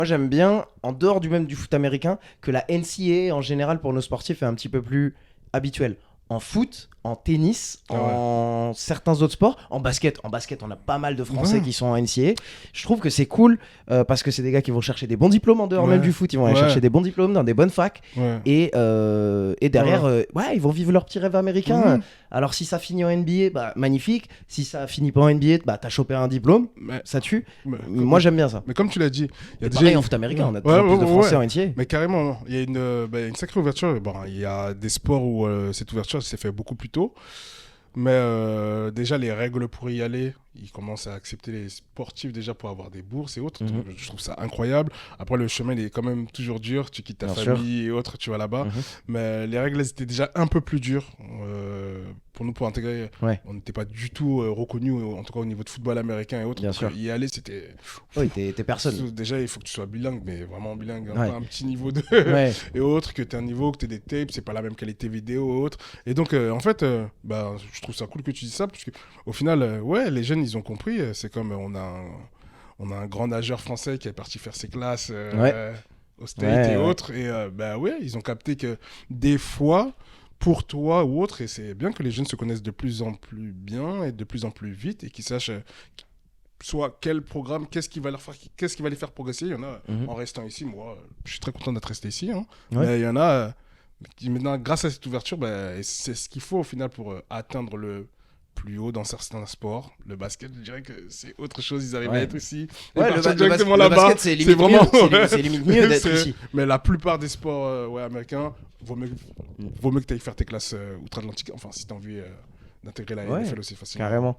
Moi, j'aime bien, en dehors du foot américain, que la NCAA, en général, pour nos sportifs, est un petit peu plus habituelle. En foot, en tennis, Ah ouais. en certains autres sports, en basket. En basket, on a pas mal de Français Ouais. qui sont en NCAA. Je trouve que c'est cool parce que c'est des gars qui vont chercher des bons diplômes en dehors même Ouais. du foot. Ils vont aller Ouais. chercher des bons diplômes dans des bonnes facs. Ouais. Et derrière, ouais, ils vont vivre leur petit rêve américain. Mhm. Alors, si ça finit en NBA, bah, magnifique. Si ça finit pas en NBA, bah, t'as chopé un diplôme. Mais, Ça tue. mais, Moi, j'aime bien ça. mais comme tu l'as dit, il y a Et déjà pareil en foot américain, on a de plus Ouais, en plus de ouais, Français ouais. en NCAA. Mais carrément, il y a une sacrée ouverture. Bon, il y a des sports où cette ouverture s'est fait beaucoup plus tôt. Mais déjà, les règles pour y aller, ils commencent à accepter les sportifs déjà pour avoir des bourses et autres. Mhm. Donc, je trouve ça incroyable. Après, le chemin, il est quand même toujours dur. Tu quittes ta Bien sûr. famille et autres, tu vas là-bas. Mhm. Mais les règles, elles étaient déjà un peu plus dures. Pour nous, pour intégrer, Ouais. on n'était pas du tout reconnus, en tout cas au niveau de football américain et autres. Bien Donc, sûr. y aller, c'était... Oui, t'es personne. Déjà, il faut que tu sois bilingue, mais vraiment bilingue. Hein, Ouais. pas un petit niveau de... Ouais. et autres, que tu aies un niveau, que tu aies des tapes, c'est pas la même qualité vidéo ou autre. Et donc, en fait, bah, je trouve ça cool que tu dises ça, parce que au final, ouais, les jeunes, ils ont compris. C'est comme on a un grand nageur français qui est parti faire ses classes Ouais. au State Ouais, et ouais. autres. Et bah ouais, ils ont capté que des fois, pour toi ou autre, et c'est bien que les jeunes se connaissent de plus en plus bien et de plus en plus vite et qu'ils sachent soit quel programme, qu'est-ce qui va les faire progresser. Il y en a Mhm. en restant ici. Moi, je suis très content d'être resté ici. Hein. Ouais. Mais il y en a qui maintenant, grâce à cette ouverture, bah, c'est ce qu'il faut au final pour atteindre le plus haut dans certains sports. Le basket, je dirais que c'est autre chose. Ils arrivent à Ouais. être ici. Et Ouais, partir le directement le là-bas. basket, c'est limite vraiment... mieux. C'est limite mieux d'être C'est- ici. Mais la plupart des sports ouais, américains, vaut mieux que tu ailles faire tes classes outre-Atlantique. Enfin, si tu as envie d'intégrer la Ouais, NFL aussi facilement. carrément.